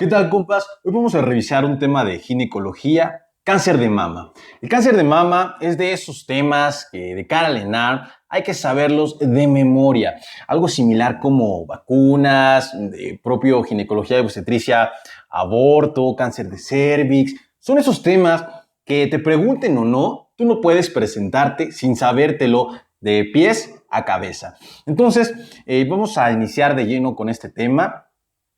¿Qué tal, compas? Hoy vamos a revisar un tema de ginecología, cáncer de mama. El cáncer de mama es de esos temas que de cara al ENAR hay que saberlos de memoria. Algo similar como vacunas, de propio ginecología y obstetricia, aborto, cáncer de cervix. Son esos temas que te pregunten o no, tú no puedes presentarte sin sabértelo de pies a cabeza. Entonces, vamos a iniciar de lleno con este tema.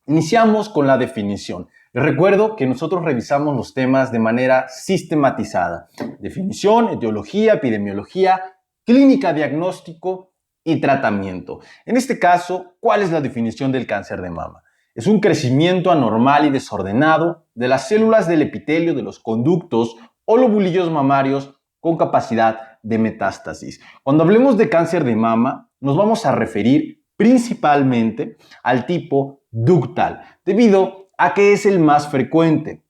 Iniciamos con la definición. Les recuerdo que nosotros revisamos los temas de manera sistematizada. Definición, etiología, epidemiología, clínica, diagnóstico y tratamiento. En este caso, ¿cuál es la definición del cáncer de mama? Es un crecimiento anormal y desordenado de las células del epitelio de los conductos o lobulillos mamarios con capacidad de metástasis. Cuando hablemos de cáncer de mama, nos vamos a referir principalmente al tipo ductal, debido a que es el más frecuente.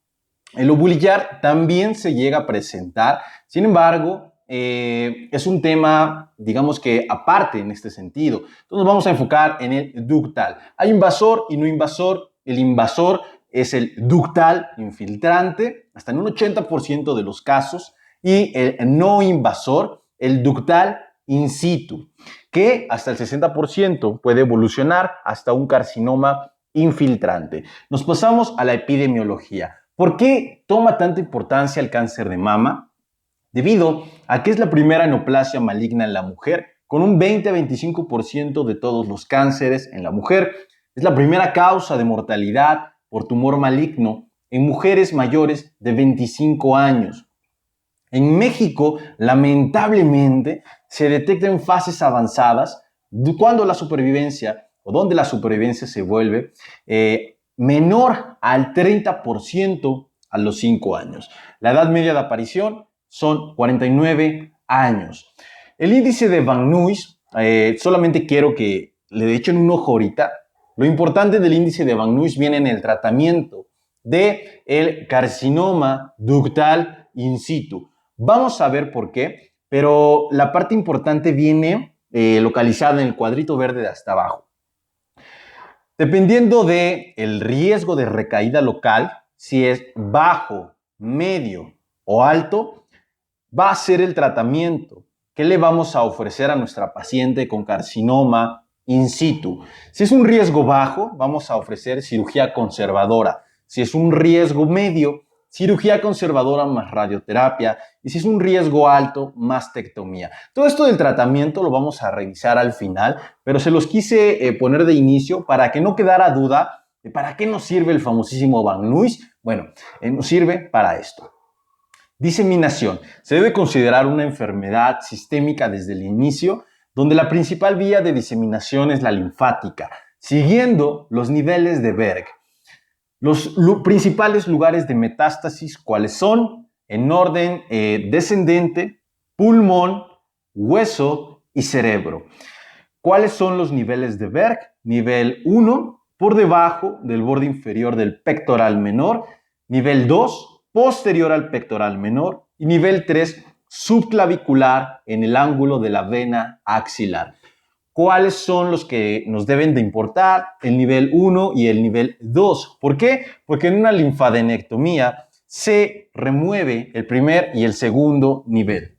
El lobulillar también se llega a presentar, sin embargo, es un tema, digamos que aparte en este sentido. Entonces nos vamos a enfocar en el ductal. Hay invasor y no invasor. El invasor es el ductal infiltrante, hasta en un 80% de los casos, y el no invasor, el ductal in situ, que hasta el 60% puede evolucionar hasta un carcinoma infiltrante. Nos pasamos a la epidemiología. ¿Por qué toma tanta importancia el cáncer de mama? Debido a que es la primera neoplasia maligna en la mujer, con un 20 a 25% de todos los cánceres en la mujer. Es la primera causa de mortalidad por tumor maligno en mujeres mayores de 25 años. En México, lamentablemente, se detecta en fases avanzadas cuando la supervivencia o donde la supervivencia se vuelve menor al 30% a los 5 años. La edad media de aparición son 49 años. El índice de Van Nuys, solamente quiero que le echen un ojo ahorita. Lo importante del índice de Van Nuys viene en el tratamiento del carcinoma ductal in situ. Vamos a ver por qué, pero la parte importante viene localizada en el cuadrito verde de hasta abajo. Dependiendo del riesgo de recaída local, si es bajo, medio o alto, va a ser el tratamiento que le vamos a ofrecer a nuestra paciente con carcinoma in situ. Si es un riesgo bajo, vamos a ofrecer cirugía conservadora. Si es un riesgo medio, cirugía conservadora más radioterapia, y si es un riesgo alto, mastectomía. Todo esto del tratamiento lo vamos a revisar al final, pero se los quise poner de inicio para que no quedara duda de para qué nos sirve el famosísimo Van Nuys. Bueno, nos sirve para esto. Diseminación. Se debe considerar una enfermedad sistémica desde el inicio, donde la principal vía de diseminación es la linfática, siguiendo los niveles de Berg. Los principales lugares de metástasis, ¿cuáles son? En orden descendente, pulmón, hueso y cerebro. ¿Cuáles son los niveles de Berg? Nivel 1, por debajo del borde inferior del pectoral menor. Nivel 2, posterior al pectoral menor. Y nivel 3, subclavicular en el ángulo de la vena axilar. ¿Cuáles son los que nos deben de importar? El nivel 1 y el nivel 2. ¿Por qué? Porque en una linfadenectomía se remueve el primer y el segundo nivel.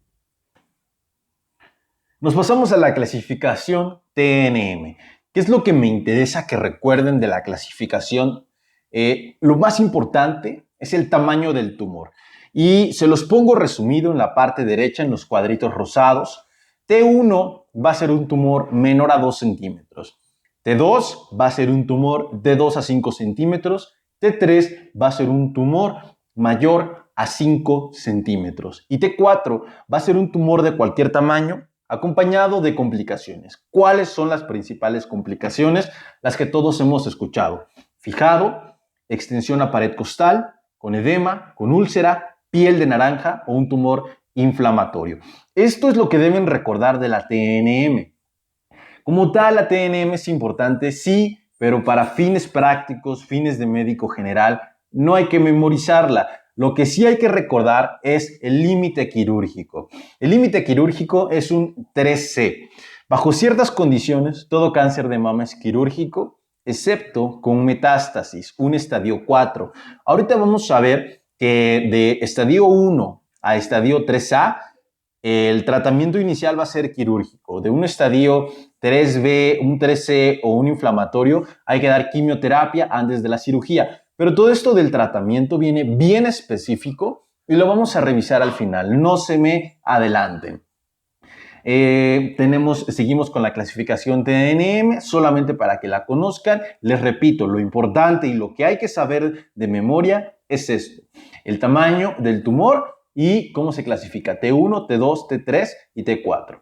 Nos pasamos a la clasificación TNM. ¿Qué es lo que me interesa que recuerden de la clasificación? Lo más importante es el tamaño del tumor. Y se los pongo resumido en la parte derecha en los cuadritos rosados. T1 va a ser un tumor menor a 2 centímetros. T2 va a ser un tumor de 2 a 5 centímetros. T3 va a ser un tumor mayor a 5 centímetros. Y T4 va a ser un tumor de cualquier tamaño, acompañado de complicaciones. ¿Cuáles son las principales complicaciones? Las que todos hemos escuchado. Fijado, extensión a pared costal, con edema, con úlcera, piel de naranja o un tumor inflamatorio. Esto es lo que deben recordar de la TNM. Como tal, la TNM es importante, sí, pero para fines prácticos, fines de médico general, no hay que memorizarla. Lo que sí hay que recordar es el límite quirúrgico. El límite quirúrgico es un 3C. Bajo ciertas condiciones, todo cáncer de mama es quirúrgico excepto con metástasis, un estadio 4. Ahorita vamos a ver que de estadio 1 a estadio 3A, el tratamiento inicial va a ser quirúrgico. De un estadio 3B, un 3C o un inflamatorio, hay que dar quimioterapia antes de la cirugía. Pero todo esto del tratamiento viene bien específico y lo vamos a revisar al final. No se me adelanten. Seguimos con la clasificación TNM, solamente para que la conozcan. Les repito, lo importante y lo que hay que saber de memoria es esto: el tamaño del tumor y cómo se clasifica: T1, T2, T3 y T4.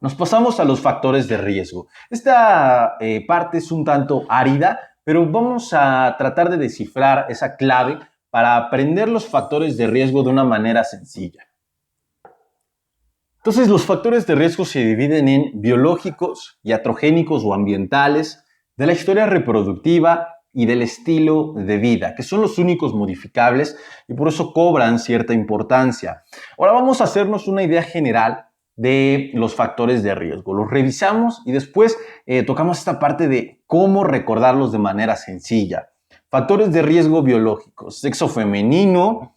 Nos pasamos a los factores de riesgo. Esta parte es un tanto árida, pero vamos a tratar de descifrar esa clave para aprender los factores de riesgo de una manera sencilla. Entonces, los factores de riesgo se dividen en biológicos, iatrogénicos o ambientales, de la historia reproductiva y del estilo de vida, que son los únicos modificables y por eso cobran cierta importancia. Ahora vamos a hacernos una idea general de los factores de riesgo. Los revisamos y después tocamos esta parte de cómo recordarlos de manera sencilla. Factores de riesgo biológicos: sexo femenino,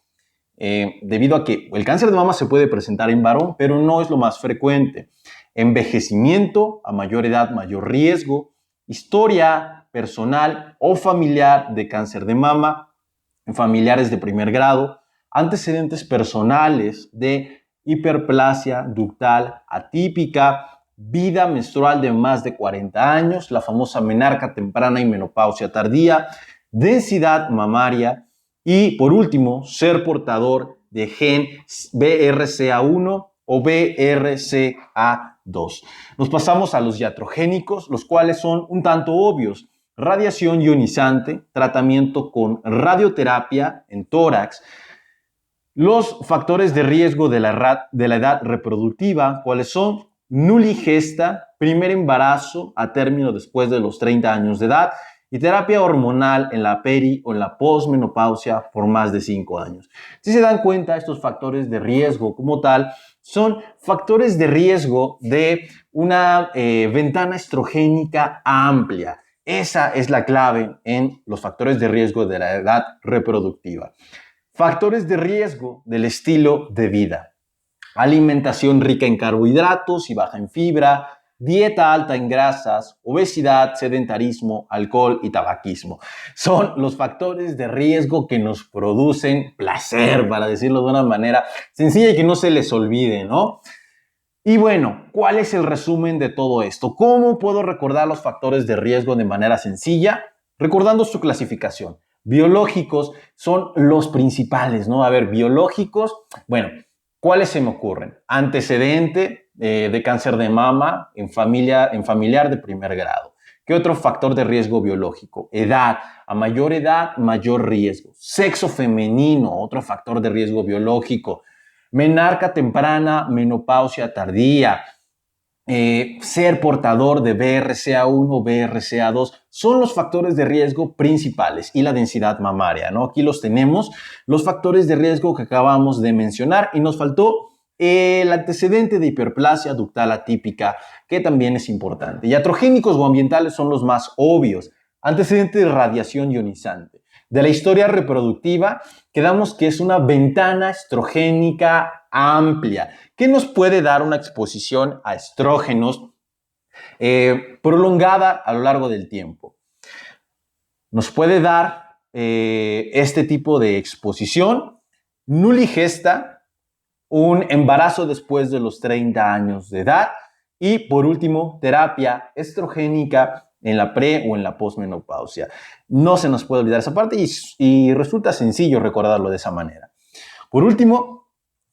debido a que el cáncer de mama se puede presentar en varón, pero no es lo más frecuente. Envejecimiento: a mayor edad, mayor riesgo. Historia personal o familiar de cáncer de mama, familiares de primer grado. Antecedentes personales de hiperplasia ductal atípica. Vida menstrual de más de 40 años, la famosa menarca temprana y menopausia tardía. Densidad mamaria. Y por último, ser portador de gen BRCA1 o BRCA2. Nos pasamos a los iatrogénicos, los cuales son un tanto obvios: radiación ionizante, tratamiento con radioterapia en tórax. Los factores de riesgo de la edad reproductiva, ¿cuáles son? Nuligesta, primer embarazo a término después de los 30 años de edad, y terapia hormonal en la peri o en la posmenopausia por más de 5 años. Si se dan cuenta, estos factores de riesgo como tal son factores de riesgo de una ventana estrogénica amplia. Esa es la clave en los factores de riesgo de la edad reproductiva. Factores de riesgo del estilo de vida: alimentación rica en carbohidratos y baja en fibra, dieta alta en grasas, obesidad, sedentarismo, alcohol y tabaquismo. Son los factores de riesgo que nos producen placer, para decirlo de una manera sencilla y que no se les olvide, ¿no? Y bueno, ¿cuál es el resumen de todo esto? ¿Cómo puedo recordar los factores de riesgo de manera sencilla? Recordando su clasificación. Biológicos son los principales, ¿no? A ver, biológicos, bueno, ¿cuáles se me ocurren? Antecedente de cáncer de mama en familiar de primer grado. ¿Qué otro factor de riesgo biológico? Edad. A mayor edad, mayor riesgo. Sexo femenino, otro factor de riesgo biológico. Menarca temprana, menopausia tardía. Ser portador de BRCA1, BRCA2, son los factores de riesgo principales, y la densidad mamaria, ¿no? Aquí los tenemos, los factores de riesgo que acabamos de mencionar, y nos faltó el antecedente de hiperplasia ductal atípica, que también es importante. Iatrogénicos o ambientales son los más obvios. Antecedente de radiación ionizante. De la historia reproductiva, quedamos que es una ventana estrogénica amplia, que nos puede dar una exposición a estrógenos prolongada a lo largo del tiempo. Nos puede dar este tipo de exposición nuligesta, un embarazo después de los 30 años de edad, y por último, terapia estrogénica en la pre o en la posmenopausia. No se nos puede olvidar esa parte y resulta sencillo recordarlo de esa manera. Por último,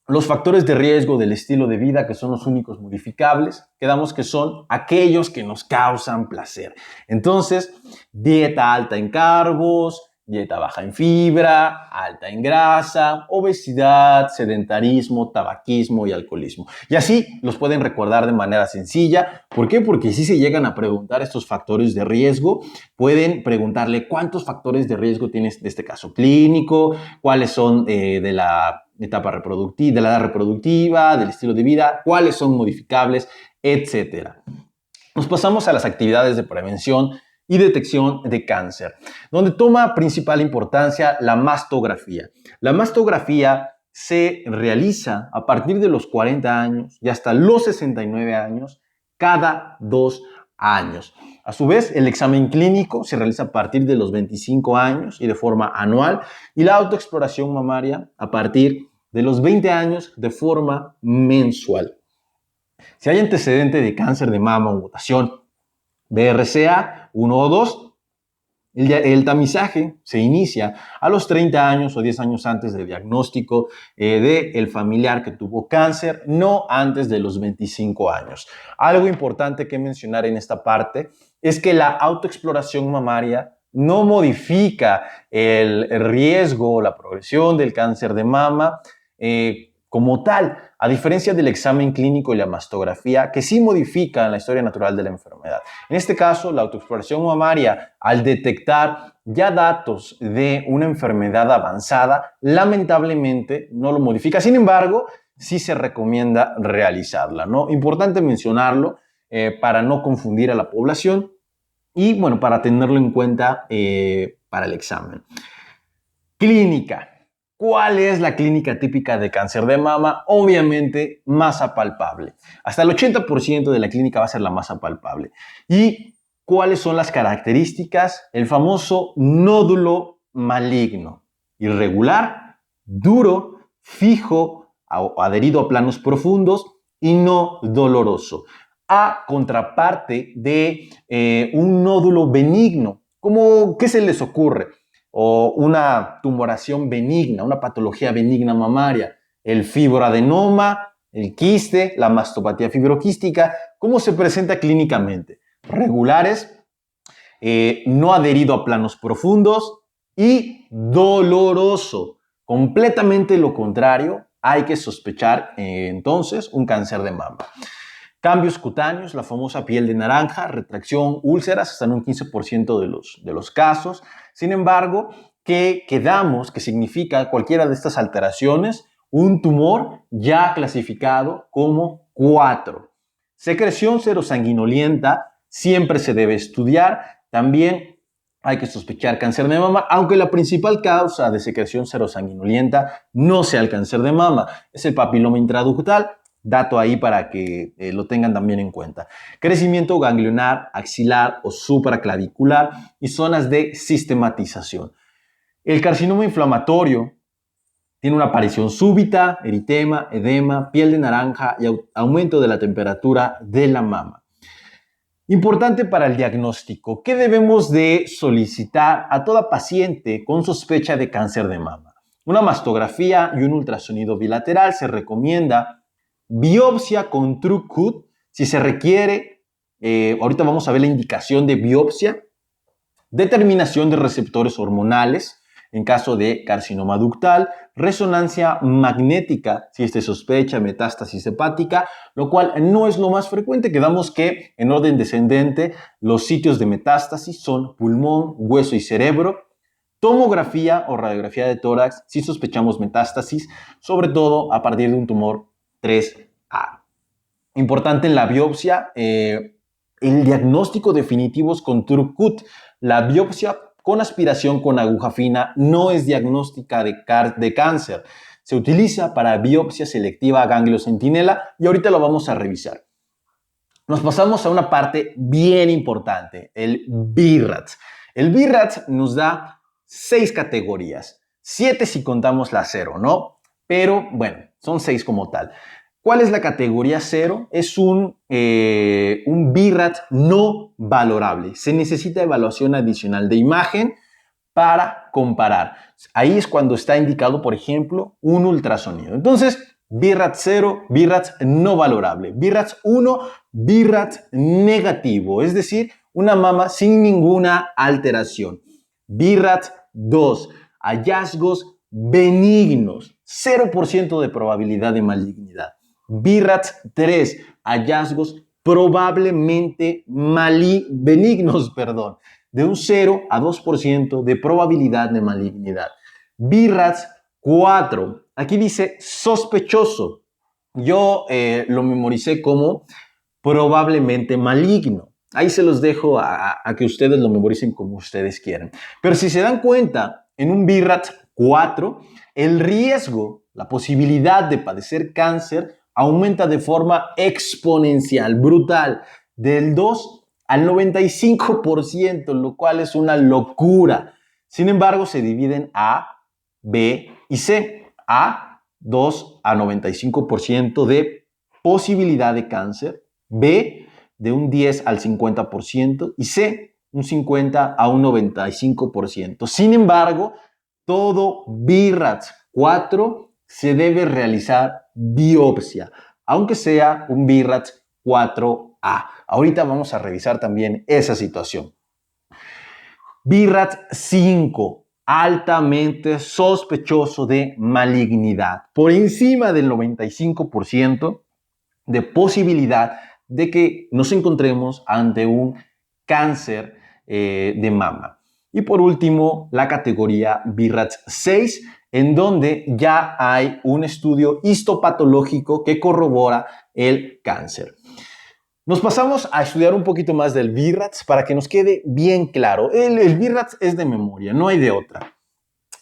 los factores de riesgo del estilo de vida, que son los únicos modificables, quedamos que son aquellos que nos causan placer. Entonces, dieta alta en carbos, dieta baja en fibra, alta en grasa, obesidad, sedentarismo, tabaquismo y alcoholismo. Y así los pueden recordar de manera sencilla. ¿Por qué? Porque si se llegan a preguntar estos factores de riesgo, pueden preguntarle cuántos factores de riesgo tienes de este caso clínico, cuáles son de la etapa reproductiva, de la edad reproductiva, del estilo de vida, cuáles son modificables, etc. Nos pasamos a las actividades de prevención y detección de cáncer, donde toma principal importancia la mastografía. La mastografía se realiza a partir de los 40 años y hasta los 69 años cada 2 años. A su vez, el examen clínico se realiza a partir de los 25 años y de forma anual, y la autoexploración mamaria a partir de los 20 años de forma mensual. Si hay antecedente de cáncer de mama o mutación BRCA 1 o 2, el tamizaje se inicia a los 30 años o 10 años antes del diagnóstico del familiar que tuvo cáncer, no antes de los 25 años. Algo importante que mencionar en esta parte es que la autoexploración mamaria no modifica el riesgo o la progresión del cáncer de mama como tal, a diferencia del examen clínico y la mastografía, que sí modifican la historia natural de la enfermedad. En este caso, la autoexploración mamaria, al detectar ya datos de una enfermedad avanzada, lamentablemente no lo modifica. Sin embargo, sí se recomienda realizarla, ¿no? Importante mencionarlo para no confundir a la población y, bueno, para tenerlo en cuenta para el examen. Clínica. ¿Cuál es la clínica típica de cáncer de mama? Obviamente, masa palpable. Hasta el 80% de la clínica va a ser la masa palpable. ¿Y cuáles son las características? El famoso nódulo maligno. Irregular, duro, fijo, adherido a planos profundos y no doloroso. A contraparte de un nódulo benigno. ¿Qué se les ocurre? O una tumoración benigna, una patología benigna mamaria, el fibroadenoma, el quiste, la mastopatía fibroquística. ¿Cómo se presenta clínicamente? Regulares, no adherido a planos profundos y doloroso. Completamente lo contrario, hay que sospechar entonces un cáncer de mama. Cambios cutáneos, la famosa piel de naranja, retracción, úlceras, hasta en un 15% de los casos. Sin embargo, que quedamos que significa cualquiera de estas alteraciones un tumor ya clasificado como 4. Secreción serosanguinolenta siempre se debe estudiar. También hay que sospechar cáncer de mama, aunque la principal causa de secreción serosanguinolenta no sea el cáncer de mama, es el papiloma intraductal. Dato ahí para que lo tengan también en cuenta. Crecimiento ganglionar, axilar o supraclavicular y zonas de sistematización. El carcinoma inflamatorio tiene una aparición súbita, eritema, edema, piel de naranja y aumento de la temperatura de la mama. Importante para el diagnóstico, ¿qué debemos de solicitar a toda paciente con sospecha de cáncer de mama? Una mastografía y un ultrasonido bilateral. Se recomienda biopsia con TrueCut, si se requiere, ahorita vamos a ver la indicación de biopsia, determinación de receptores hormonales en caso de carcinoma ductal, resonancia magnética si se sospecha metástasis hepática, lo cual no es lo más frecuente. Quedamos que en orden descendente los sitios de metástasis son pulmón, hueso y cerebro. Tomografía o radiografía de tórax si sospechamos metástasis, sobre todo a partir de un tumor 3A. Importante en la biopsia, el diagnóstico definitivo es con TrueCut. La biopsia con aspiración con aguja fina no es diagnóstica de cáncer. Se utiliza para biopsia selectiva a ganglio centinela y ahorita lo vamos a revisar. Nos pasamos a una parte bien importante, el BIRAT. El BIRAT nos da 6 categorías, 7 si contamos la 0, ¿no? Pero bueno, son 6 como tal. ¿Cuál es la categoría 0? Es un BIRAT no valorable. Se necesita evaluación adicional de imagen para comparar. Ahí es cuando está indicado, por ejemplo, un ultrasonido. Entonces, BIRAT 0, BIRAT no valorable. BIRAT 1, BIRAT negativo, es decir, una mama sin ninguna alteración. BIRAT 2, hallazgos benignos, 0% de probabilidad de malignidad. BIRAT 3, hallazgos probablemente benignos, de un 0 a 2% de probabilidad de malignidad. BIRAT 4, aquí dice sospechoso. Yo lo memoricé como probablemente maligno. Ahí se los dejo a que ustedes lo memoricen como ustedes quieran. Pero si se dan cuenta, en un BIRAT 4, el riesgo, la posibilidad de padecer cáncer aumenta de forma exponencial, brutal, del 2 al 95%, lo cual es una locura. Sin embargo, se dividen A, B y C. A, 2 a 95% de posibilidad de cáncer. B, de un 10 al 50% y C, un 50 a un 95%. Sin embargo, todo BIRAT 4 se debe realizar biopsia, aunque sea un BIRAT 4A. Ahorita vamos a revisar también esa situación. BIRAT 5, altamente sospechoso de malignidad, por encima del 95% de posibilidad de que nos encontremos ante un cáncer de mama. Y por último, la categoría BIRAT 6, en donde ya hay un estudio histopatológico que corrobora el cáncer. Nos pasamos a estudiar un poquito más del BIRAT para que nos quede bien claro. El BIRAT es de memoria, no hay de otra.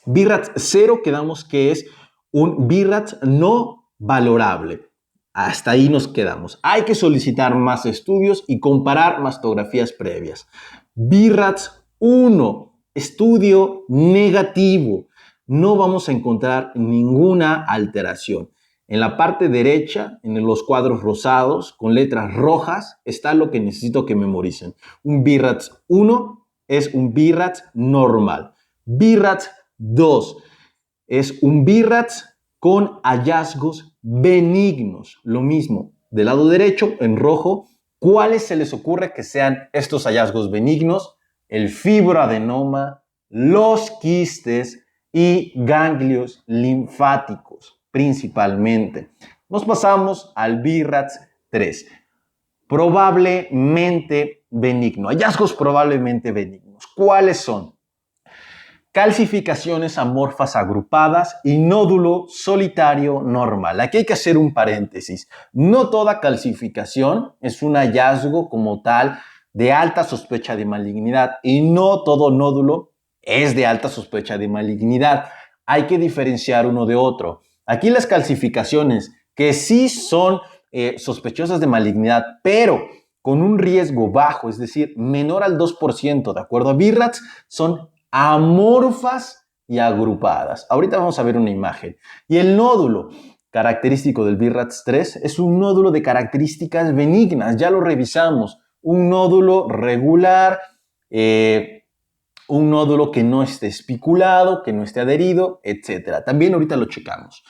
BIRAT 0 quedamos que es un BIRAT no valorable. Hasta ahí nos quedamos. Hay que solicitar más estudios y comparar mastografías previas. BIRAT 1, estudio negativo. No vamos a encontrar ninguna alteración. En la parte derecha, en los cuadros rosados, con letras rojas, está lo que necesito que memoricen. Un BIRAT 1 es un BIRAT normal. BIRAT 2 es un BIRAT con hallazgos benignos. Lo mismo, del lado derecho, en rojo, ¿cuáles se les ocurre que sean estos hallazgos benignos? El fibroadenoma, los quistes y ganglios linfáticos, principalmente. Nos pasamos al BIRAT 3. Probablemente benigno. Hallazgos probablemente benignos. ¿Cuáles son? Calcificaciones amorfas agrupadas y nódulo solitario normal. Aquí hay que hacer un paréntesis. No toda calcificación es un hallazgo como tal de alta sospecha de malignidad y no todo nódulo es de alta sospecha de malignidad. Hay que diferenciar uno de otro. Aquí las calcificaciones que sí son sospechosas de malignidad, pero con un riesgo bajo, es decir, menor al 2%, de acuerdo a BIRAT, son amorfas y agrupadas. Ahorita vamos a ver una imagen. Y el nódulo característico del BIRAT 3 es un nódulo de características benignas. Ya lo revisamos. Un nódulo regular, un nódulo que no esté espiculado, que no esté adherido, etc. También ahorita lo checamos.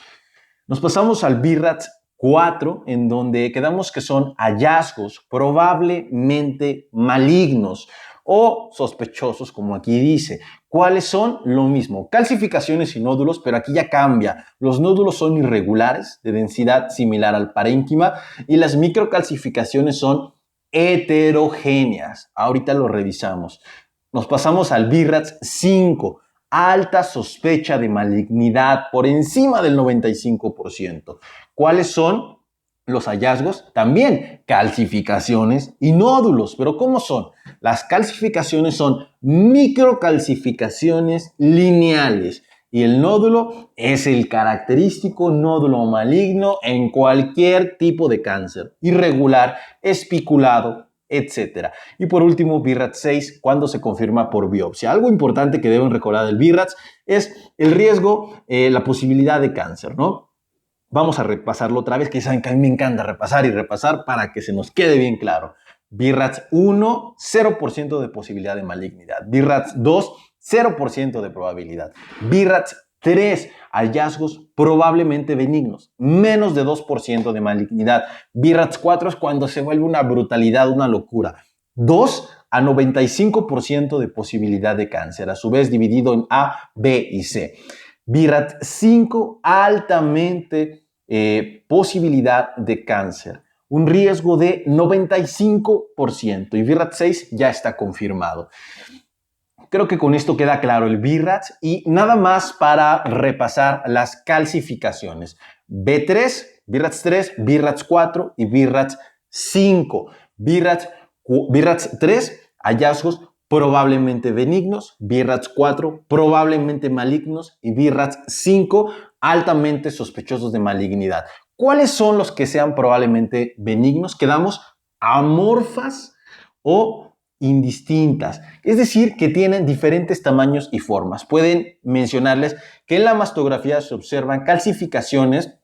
Nos pasamos al BIRAT 4, en donde quedamos que son hallazgos probablemente malignos o sospechosos, como aquí dice. ¿Cuáles son? Lo mismo, calcificaciones y nódulos, pero aquí ya cambia. Los nódulos son irregulares, de densidad similar al parénquima, y las microcalcificaciones son heterogéneas. Ahorita lo revisamos. Nos pasamos al BIRAT 5, alta sospecha de malignidad por encima del 95%. ¿Cuáles son los hallazgos? También calcificaciones y nódulos. ¿Pero cómo son? Las calcificaciones son microcalcificaciones lineales y el nódulo es el característico nódulo maligno en cualquier tipo de cáncer, irregular, espiculado, etc. Y por último, BIRAT 6, cuando se confirma por biopsia. Algo importante que deben recordar del BIRAT es el riesgo, la posibilidad de cáncer, ¿no? Vamos a repasarlo otra vez, que saben que a mí me encanta repasar y repasar para que se nos quede bien claro. BIRAT 1, 0% de posibilidad de malignidad. BIRAT 2, 0% de probabilidad. BIRAT 3, hallazgos probablemente benignos, menos de 2% de malignidad. BIRAT 4 es cuando se vuelve una brutalidad, una locura. 2 a 95% de posibilidad de cáncer, a su vez dividido en A, B y C. BIRAT 5, altamente posibilidad de cáncer, un riesgo de 95%, y BIRAT 6 ya está confirmado. Creo que con esto queda claro el BIRAT y nada más para repasar las calcificaciones. B3, BIRAT 3, BIRAT 4 y BIRAT 5. BIRAT BRAF 3, hallazgos probablemente benignos, BRAF 4, probablemente malignos y BRAF 5, altamente sospechosos de malignidad. ¿Cuáles son los que sean probablemente benignos? Quedamos amorfas o indistintas, es decir, que tienen diferentes tamaños y formas. Pueden mencionarles que en la mastografía se observan calcificaciones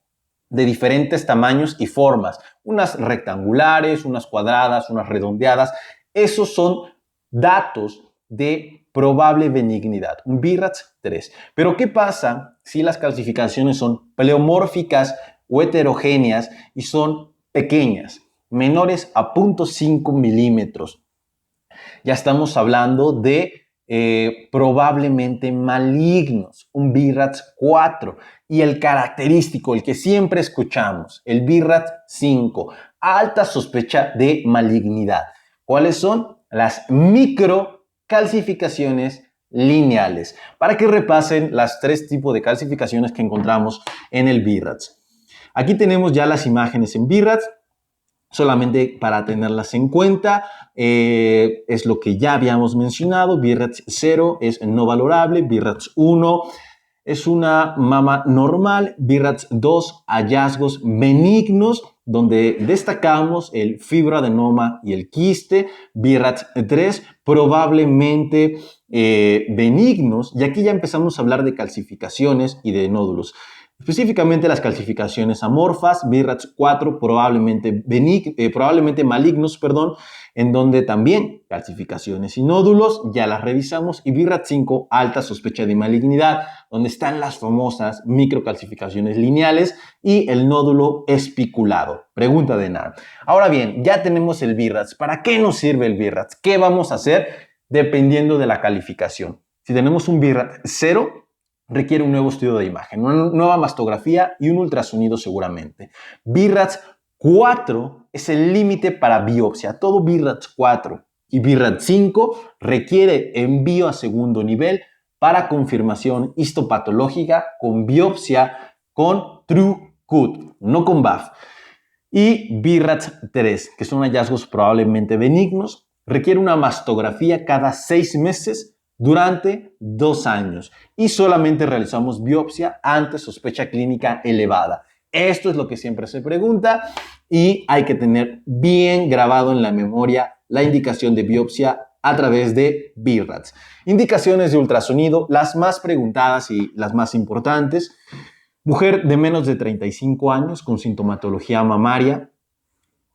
de diferentes tamaños y formas, unas rectangulares, unas cuadradas, unas redondeadas. Esos son datos de probable benignidad, un BRAF 3. Pero ¿qué pasa si las calcificaciones son pleomórficas o heterogéneas y son pequeñas, menores a 0.5 milímetros? Ya estamos hablando de probablemente malignos, un BRAF 4. Y el característico, el que siempre escuchamos, el BRAF 5, alta sospecha de malignidad. ¿Cuáles son? Las microcalcificaciones lineales. Para que repasen las 3 tipos de calcificaciones que encontramos en el BRAF. Aquí tenemos ya las imágenes en BRAF. Solamente para tenerlas en cuenta, es lo que ya habíamos mencionado. BRAF 0 es no valorable, BRAF 1 es una mama normal, BRAF 2 hallazgos benignos, donde destacamos el fibroadenoma y el quiste, BRAF 3 probablemente benignos, y aquí ya empezamos a hablar de calcificaciones y de nódulos. Específicamente las calcificaciones amorfas, BRAF 4 probablemente malignos, en donde también calcificaciones y nódulos, ya las revisamos, y BRAF 5, alta sospecha de malignidad, donde están las famosas microcalcificaciones lineales y el nódulo espiculado. Pregunta de Nan. Ahora bien, ya tenemos el BRAF. ¿Para qué nos sirve el BRAF? ¿Qué vamos a hacer dependiendo de la calificación? Si tenemos un BRAF 0, requiere un nuevo estudio de imagen, una nueva mastografía y un ultrasonido seguramente. BRAF 4 es el límite para biopsia. Todo BRAF 4 y BRAF 5 requiere envío a segundo nivel para confirmación histopatológica con biopsia con TrueCut, no con BAF. Y BRAF 3, que son hallazgos probablemente benignos, requiere una mastografía cada 6 meses durante 2 años y solamente realizamos biopsia ante sospecha clínica elevada. Esto es lo que siempre se pregunta y hay que tener bien grabado en la memoria la indicación de biopsia a través de BRAF. Indicaciones de ultrasonido, las más preguntadas y las más importantes. Mujer de menos de 35 años con sintomatología mamaria,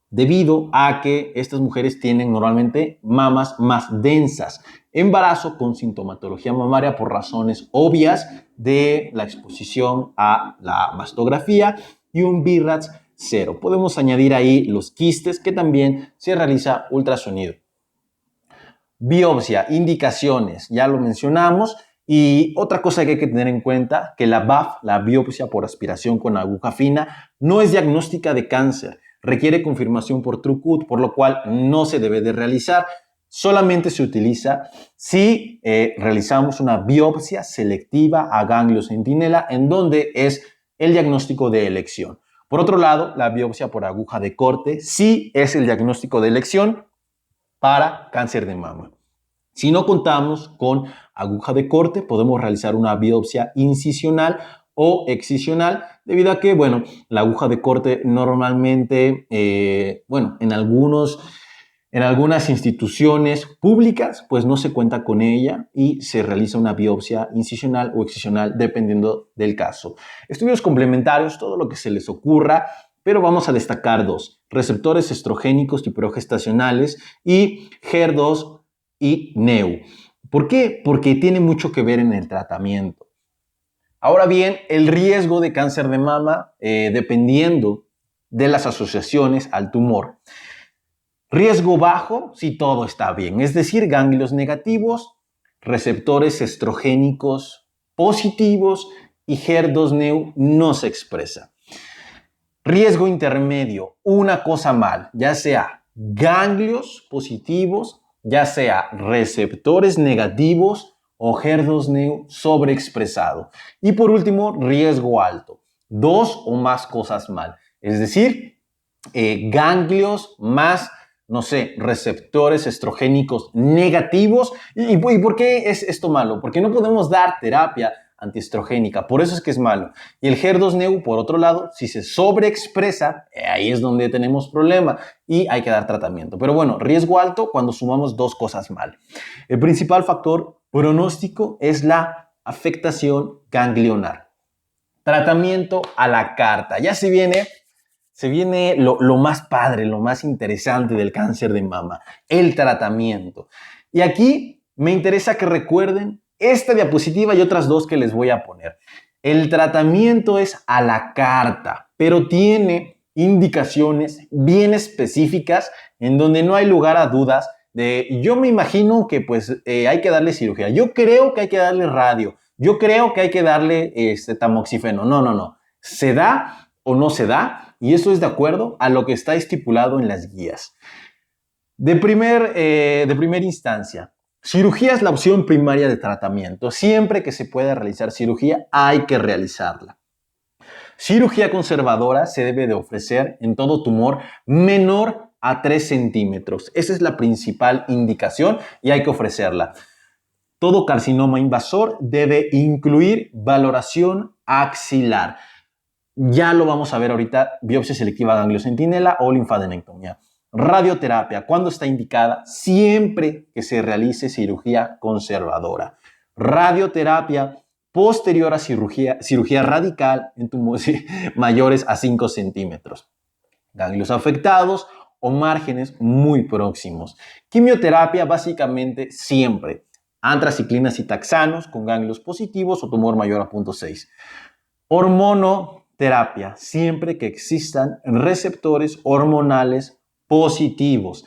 debido a que estas mujeres tienen normalmente mamas más densas. Embarazo con sintomatología mamaria por razones obvias de la exposición a la mastografía y un BRAF 0. Podemos añadir ahí los quistes, que también se realiza ultrasonido. Biopsia, indicaciones, ya lo mencionamos. Y otra cosa que hay que tener en cuenta, que la BAF, la biopsia por aspiración con aguja fina, no es diagnóstica de cáncer. Requiere confirmación por TrueCut, por lo cual no se debe de realizar. Solamente se utiliza si realizamos una biopsia selectiva a ganglio centinela, en donde es el diagnóstico de elección. Por otro lado, la biopsia por aguja de corte sí es el diagnóstico de elección para cáncer de mama. Si no contamos con aguja de corte, podemos realizar una biopsia incisional o excisional, debido a que, la aguja de corte normalmente, en algunas instituciones públicas, pues no se cuenta con ella y se realiza una biopsia incisional o excisional dependiendo del caso. Estudios complementarios, todo lo que se les ocurra, pero vamos a destacar 2, receptores estrogénicos y progestacionales y HER2 y NEU. ¿Por qué? Porque tiene mucho que ver en el tratamiento. Ahora bien, el riesgo de cáncer de mama, dependiendo de las asociaciones al tumor. Riesgo bajo si todo está bien, es decir, ganglios negativos, receptores estrogénicos positivos y HER2-NEU no se expresa. Riesgo intermedio, una cosa mal, ya sea ganglios positivos, ya sea receptores negativos o HER2-NEU sobreexpresado. Y por último, riesgo alto, 2 o más cosas mal, es decir, ganglios más no sé, receptores estrogénicos negativos. ¿Y por qué es esto malo? Porque no podemos dar terapia antiestrogénica, por eso es que es malo. Y el HER2-Neu, por otro lado, si se sobreexpresa, ahí es donde tenemos problema y hay que dar tratamiento. Pero bueno, riesgo alto cuando sumamos dos cosas mal. El principal factor pronóstico es la afectación ganglionar. Tratamiento a la carta. Ya se viene lo más padre, lo más interesante del cáncer de mama, el tratamiento. Y aquí me interesa que recuerden esta diapositiva y otras dos que les voy a poner. El tratamiento es a la carta, pero tiene indicaciones bien específicas en donde no hay lugar a dudas de, yo me imagino que pues hay que darle cirugía, yo creo que hay que darle radio, yo creo que hay que darle tamoxifeno. No. ¿Se da o no se da? Y eso es de acuerdo a lo que está estipulado en las guías. De primera instancia, cirugía es la opción primaria de tratamiento. Siempre que se pueda realizar cirugía, hay que realizarla. Cirugía conservadora se debe de ofrecer en todo tumor menor a 3 centímetros. Esa es la principal indicación y hay que ofrecerla. Todo carcinoma invasor debe incluir valoración axilar. Ya lo vamos a ver ahorita, biopsia selectiva gangliocentinela o linfadenectomía. Radioterapia, ¿cuándo está indicada? Siempre que se realice cirugía conservadora. Radioterapia posterior a cirugía radical en tumores mayores a 5 centímetros. Ganglios afectados o márgenes muy próximos. Quimioterapia básicamente siempre. Antraciclinas y taxanos con ganglios positivos o tumor mayor a 0.6. Hormonoterapia, siempre que existan receptores hormonales positivos.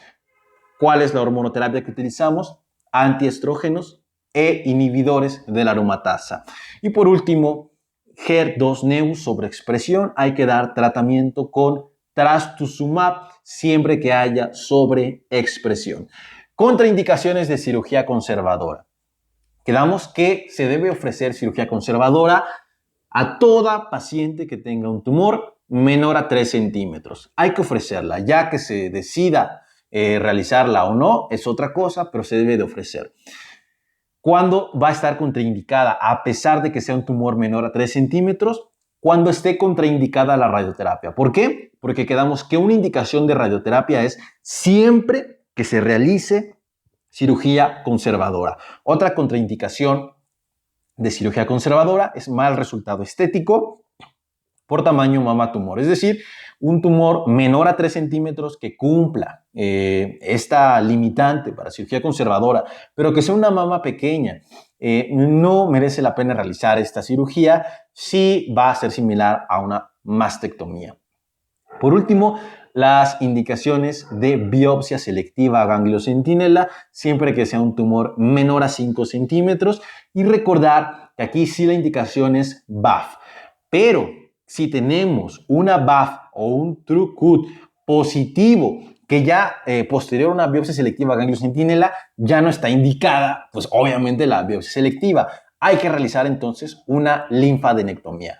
¿Cuál es la hormonoterapia que utilizamos? Antiestrógenos e inhibidores de la aromatasa. Y por último, HER2-Neu sobreexpresión. Hay que dar tratamiento con trastuzumab siempre que haya sobreexpresión. Contraindicaciones de cirugía conservadora. Quedamos que se debe ofrecer cirugía conservadora a toda paciente que tenga un tumor menor a 3 centímetros. Hay que ofrecerla, ya que se decida realizarla o no, es otra cosa, pero se debe de ofrecer. ¿Cuándo va a estar contraindicada? A pesar de que sea un tumor menor a 3 centímetros, cuando esté contraindicada la radioterapia. ¿Por qué? Porque quedamos que una indicación de radioterapia es siempre que se realice cirugía conservadora. Otra contraindicación de cirugía conservadora es mal resultado estético por tamaño mama tumor. Es decir, un tumor menor a 3 centímetros que cumpla esta limitante para cirugía conservadora, pero que sea una mama pequeña. No merece la pena realizar esta cirugía si va a ser similar a una mastectomía. Por último, las indicaciones de biopsia selectiva gangliocentinela, siempre que sea un tumor menor a 5 centímetros. Y recordar que aquí sí la indicación es BAF. Pero si tenemos una BAF o un TrueCut positivo, que ya posterior a una biopsia selectiva gangliocentinela ya no está indicada, pues obviamente la biopsia selectiva. Hay que realizar entonces una linfadenectomía.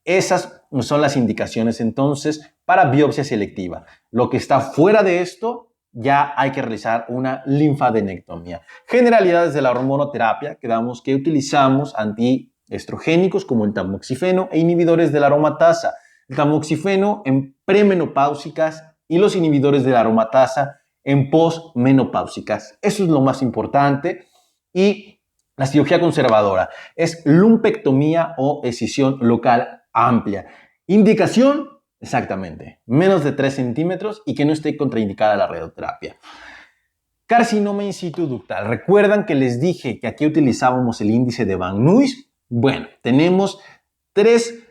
Esas son las indicaciones entonces para biopsia selectiva. Lo que está fuera de esto, ya hay que realizar una linfadenectomía. Generalidades de la hormonoterapia, quedamos que utilizamos antiestrogénicos como el tamoxifeno e inhibidores de la aromatasa. El tamoxifeno en premenopáusicas y los inhibidores de la aromatasa en posmenopáusicas. Eso es lo más importante. Y la cirugía conservadora es lumpectomía o escisión local amplia. Indicación, exactamente, menos de 3 centímetros y que no esté contraindicada la radioterapia. Carcinoma in situ ductal. ¿Recuerdan que les dije que aquí utilizábamos el índice de Van Nuys? Bueno, tenemos 3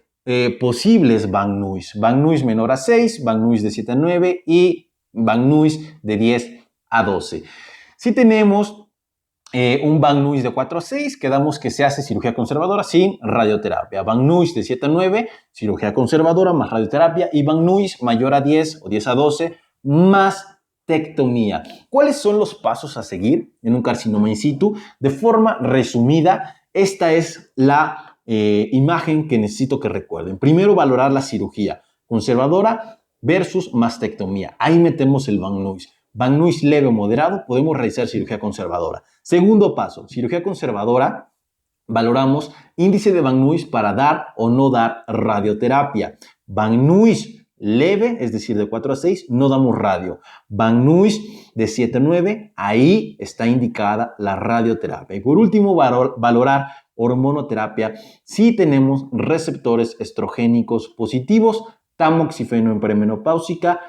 posibles Van Nuys. Van Nuys menor a 6, Van Nuys de 7 a 9 y Van Nuys de 10 a 12. Si tenemos un Van Nuys de 4 a 6, quedamos que se hace cirugía conservadora sin radioterapia. Van Nuys de 7 a 9, cirugía conservadora más radioterapia. Y Van Nuys mayor a 10 o 10 a 12, mastectomía. ¿Cuáles son los pasos a seguir en un carcinoma in situ? De forma resumida, esta es la imagen que necesito que recuerden. Primero, valorar la cirugía conservadora versus mastectomía. Ahí metemos el Van Nuys. Van Nuys leve o moderado, podemos realizar cirugía conservadora. Segundo paso, cirugía conservadora, valoramos índice de Van Nuys para dar o no dar radioterapia. Van Nuys leve, es decir, de 4 a 6, no damos radio. Van Nuys de 7 a 9, ahí está indicada la radioterapia. Y por último, valorar hormonoterapia si tenemos receptores estrogénicos positivos, tamoxifeno en premenopáusica,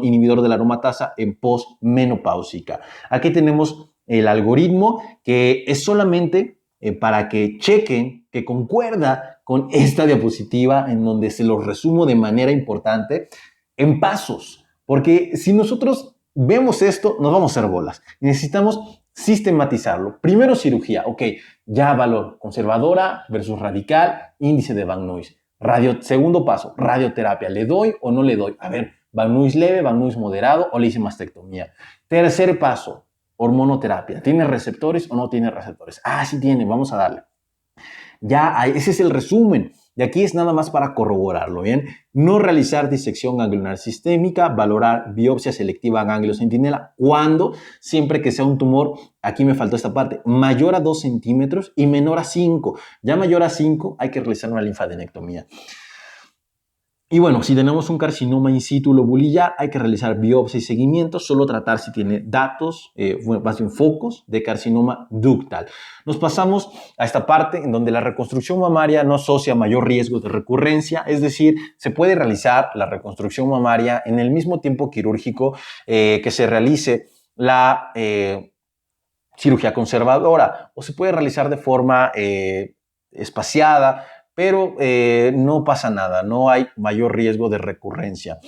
inhibidor de la aromatasa en postmenopáusica. Aquí tenemos el algoritmo que es solamente para que chequen que concuerda con esta diapositiva en donde se los resumo de manera importante en pasos. Porque si nosotros vemos esto, nos vamos a hacer bolas. Necesitamos sistematizarlo. Primero cirugía, ok, ya valor conservadora versus radical, índice de Van Nuys. Segundo paso, radioterapia. ¿Le doy o no le doy? A ver, Van Nuys leve, Van Nuys moderado o le hice mastectomía. Tercer paso, hormonoterapia. ¿Tiene receptores o no tiene receptores? Ah, sí tiene, vamos a darle. Ya, ese es el resumen. Y aquí es nada más para corroborarlo, ¿bien? No realizar disección ganglionar sistémica, valorar biopsia selectiva ganglio centinela, cuando, siempre que sea un tumor, aquí me faltó esta parte, mayor a 2 centímetros y menor a 5. Ya mayor a 5 hay que realizar una linfadenectomía. Y bueno, si tenemos un carcinoma in situ lobulillar, hay que realizar biopsia y seguimiento, solo tratar si tiene datos, más bien focos de carcinoma ductal. Nos pasamos a esta parte en donde la reconstrucción mamaria no asocia mayor riesgo de recurrencia, es decir, se puede realizar la reconstrucción mamaria en el mismo tiempo quirúrgico que se realice la cirugía conservadora, o se puede realizar de forma espaciada, pero no pasa nada, no hay mayor riesgo de recurrencia.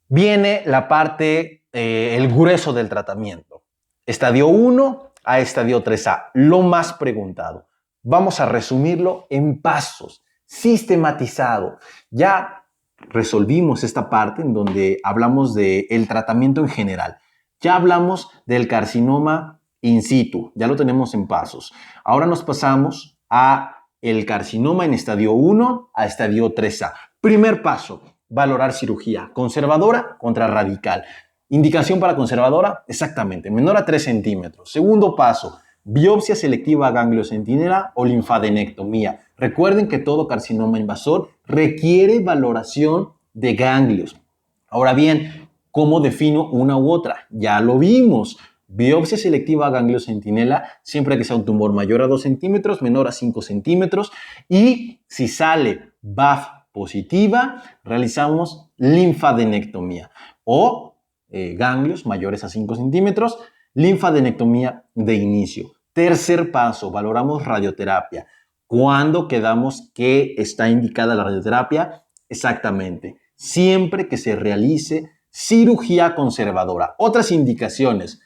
Viene la parte, el grueso del tratamiento. Estadio 1 a estadio 3A, lo más preguntado. Vamos a resumirlo en pasos, sistematizado. Ya resolvimos esta parte en donde hablamos del tratamiento en general. Ya hablamos del carcinoma in situ, ya lo tenemos en pasos. Ahora nos pasamos a el carcinoma en estadio 1 a estadio 3A. Primer paso, valorar cirugía conservadora contra radical. Indicación para conservadora, exactamente, menor a 3 centímetros. Segundo paso, biopsia selectiva ganglio centinela o linfadenectomía. Recuerden que todo carcinoma invasor requiere valoración de ganglios. Ahora bien, ¿cómo defino una u otra? Ya lo vimos. Biopsia selectiva ganglio centinela, siempre que sea un tumor mayor a 2 centímetros, menor a 5 centímetros. Y si sale BAF positiva, realizamos linfadenectomía. O ganglios mayores a 5 centímetros, linfadenectomía de inicio. Tercer paso, valoramos radioterapia. ¿Cuándo quedamos que está indicada la radioterapia? Exactamente, siempre que se realice cirugía conservadora. Otras indicaciones,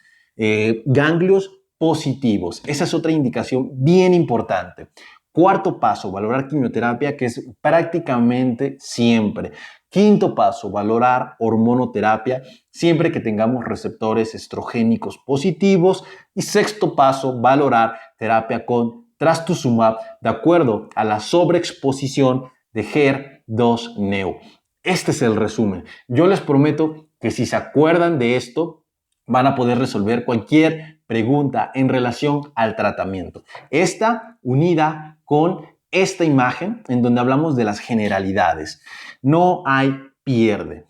ganglios positivos. Esa es otra indicación bien importante. Cuarto paso, valorar quimioterapia, que es prácticamente siempre. Quinto paso, valorar hormonoterapia, siempre que tengamos receptores estrogénicos positivos. Y sexto paso, valorar terapia con trastuzumab de acuerdo a la sobreexposición de HER2-neu. Este es el resumen. Yo les prometo que si se acuerdan de esto, van a poder resolver cualquier pregunta en relación al tratamiento. Esta unida con esta imagen en donde hablamos de las generalidades. No hay pierde.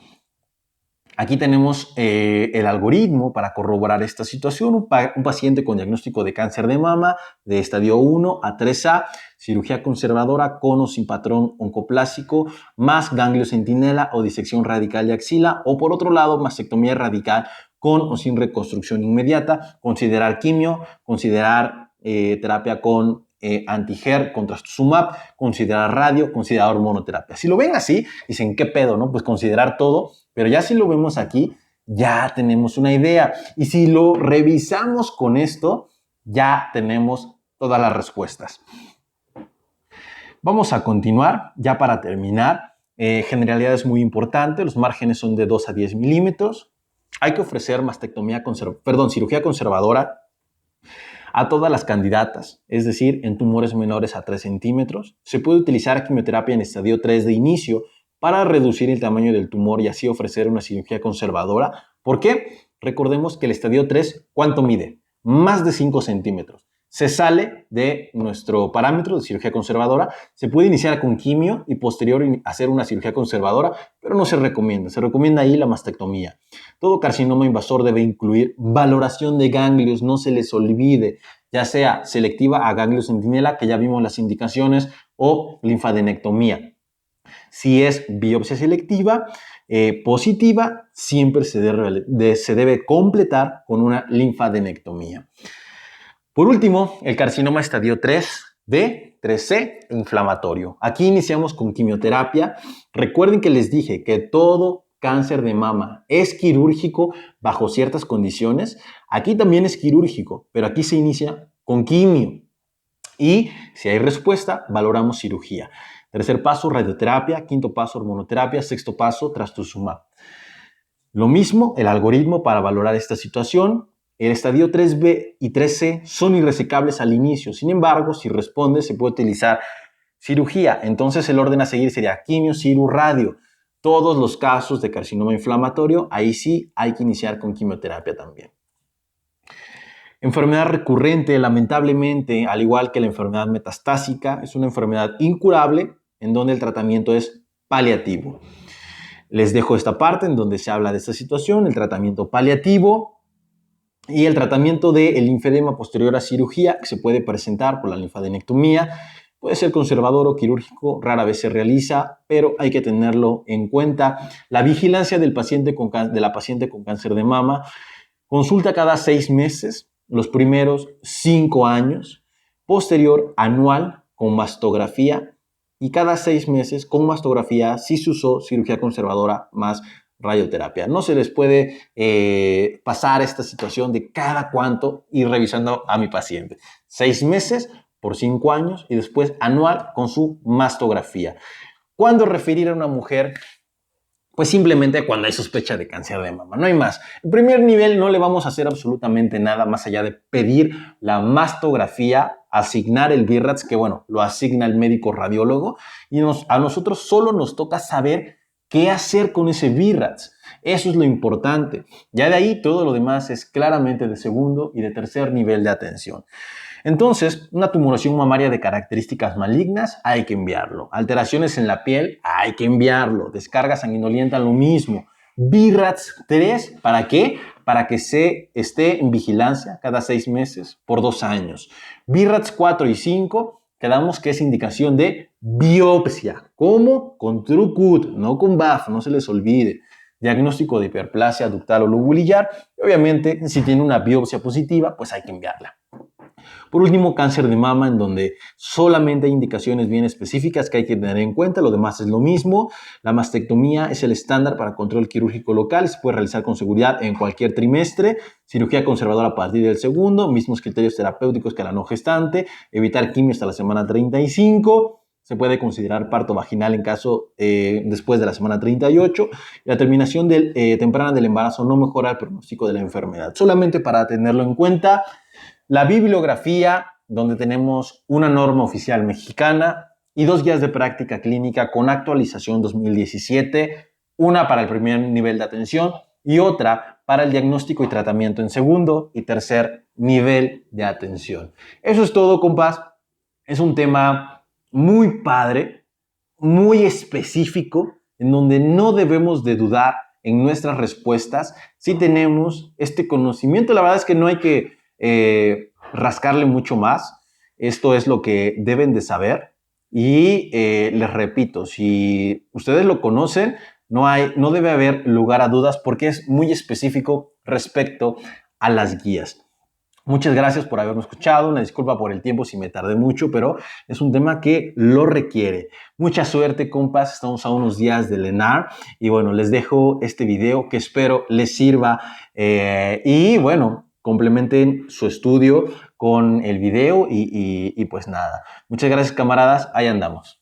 Aquí tenemos el algoritmo para corroborar esta situación. Un paciente con diagnóstico de cáncer de mama de estadio 1 a 3A, cirugía conservadora con o sin patrón oncoplásico, más ganglio centinela o disección radical de axila, o por otro lado, mastectomía radical con o sin reconstrucción inmediata, considerar quimio, considerar terapia con anti-HER con trastuzumab, considerar radio, considerar hormonoterapia. Si lo ven así, dicen, ¿qué pedo, no? Pues considerar todo, pero ya si lo vemos aquí, ya tenemos una idea. Y si lo revisamos con esto, ya tenemos todas las respuestas. Vamos a continuar, ya para terminar. Generalidades muy importantes, los márgenes son de 2 a 10 milímetros. Hay que ofrecer cirugía conservadora a todas las candidatas, es decir, en tumores menores a 3 centímetros. Se puede utilizar quimioterapia en estadio 3 de inicio para reducir el tamaño del tumor y así ofrecer una cirugía conservadora ¿Por qué? Recordemos que el estadio 3, ¿cuánto mide? Más de 5 centímetros. Se sale de nuestro parámetro de cirugía conservadora, se puede iniciar con quimio y posterior hacer una cirugía conservadora, pero no se recomienda. Se recomienda ahí la mastectomía. Todo carcinoma invasor debe incluir valoración de ganglios, no se les olvide, ya sea selectiva a ganglios centinela, que ya vimos las indicaciones, o linfadenectomía. Si es biopsia selectiva positiva, siempre se debe completar con una linfadenectomía. Por último, el carcinoma estadio 3B, 3C, inflamatorio. Aquí iniciamos con quimioterapia. Recuerden que les dije que todo cáncer de mama es quirúrgico bajo ciertas condiciones. Aquí también es quirúrgico, pero aquí se inicia con quimio. Y si hay respuesta, valoramos cirugía. Tercer paso, radioterapia. Quinto paso, hormonoterapia. Sexto paso, trastuzumab. Lo mismo, el algoritmo para valorar esta situación. El estadio 3B y 3C son irresecables al inicio. Sin embargo, si responde, se puede utilizar cirugía. Entonces, el orden a seguir sería quimio, ciru, radio. Todos los casos de carcinoma inflamatorio, ahí sí hay que iniciar con quimioterapia también. Enfermedad recurrente, lamentablemente, al igual que la enfermedad metastásica, es una enfermedad incurable en donde el tratamiento es paliativo. Les dejo esta parte en donde se habla de esta situación, el tratamiento paliativo y el tratamiento del linfedema posterior a cirugía, que se puede presentar por la linfadenectomía. Puede ser conservador o quirúrgico, rara vez se realiza, pero hay que tenerlo en cuenta. La vigilancia de la paciente con cáncer de mama, consulta cada 6 meses, los primeros 5 años, posterior anual con mastografía y cada 6 meses con mastografía si se usó cirugía conservadora más radioterapia. No se les puede pasar esta situación de cada cuánto ir revisando a mi paciente. 6 meses por 5 años y después anual con su mastografía. ¿Cuándo referir a una mujer? Pues simplemente cuando hay sospecha de cáncer de mama, no hay más. En primer nivel no le vamos a hacer absolutamente nada más allá de pedir la mastografía, asignar el BIRATS, que bueno, lo asigna el médico radiólogo, y a nosotros solo nos toca saber qué hacer con ese BIRATS. Eso es lo importante. Ya de ahí todo lo demás es claramente de segundo y de tercer nivel de atención. Entonces, una tumoración mamaria de características malignas, hay que enviarlo. Alteraciones en la piel, hay que enviarlo. Descarga sanguinolenta, lo mismo. BIRATS 3, ¿para qué? Para que se esté en vigilancia cada 6 meses por 2 años. BIRATS 4 y 5, quedamos que es indicación de biopsia. ¿Cómo? Con TrueCut, no con BAF, no se les olvide. Diagnóstico de hiperplasia ductal o lobulillar. Y obviamente, si tiene una biopsia positiva, pues hay que enviarla. Por último, cáncer de mama, en donde solamente hay indicaciones bien específicas que hay que tener en cuenta, lo demás es lo mismo. La mastectomía es el estándar para control quirúrgico local, se puede realizar con seguridad en cualquier trimestre. Cirugía conservadora a partir del segundo, mismos criterios terapéuticos que la no gestante, evitar quimio hasta la semana 35. Se puede considerar parto vaginal en caso después de la semana 38. La terminación temprana del embarazo no mejora el pronóstico de la enfermedad. Solamente para tenerlo en cuenta, la bibliografía, donde tenemos una norma oficial mexicana y 2 guías de práctica clínica con actualización 2017, una para el primer nivel de atención y otra para el diagnóstico y tratamiento en segundo y tercer nivel de atención. Eso es todo, compas. Es un tema muy padre, muy específico, en donde no debemos de dudar en nuestras respuestas si tenemos este conocimiento. La verdad es que no hay que rascarle mucho más. Esto es lo que deben de saber y les repito, si ustedes lo conocen, no debe haber lugar a dudas porque es muy específico respecto a las guías. Muchas gracias por haberme escuchado. Una disculpa por el tiempo si me tardé mucho, pero es un tema que lo requiere. Mucha suerte, compas. Estamos a unos días del ENAR y bueno, les dejo este video que espero les sirva y bueno, complementen su estudio con el video y pues nada. Muchas gracias, camaradas. Ahí andamos.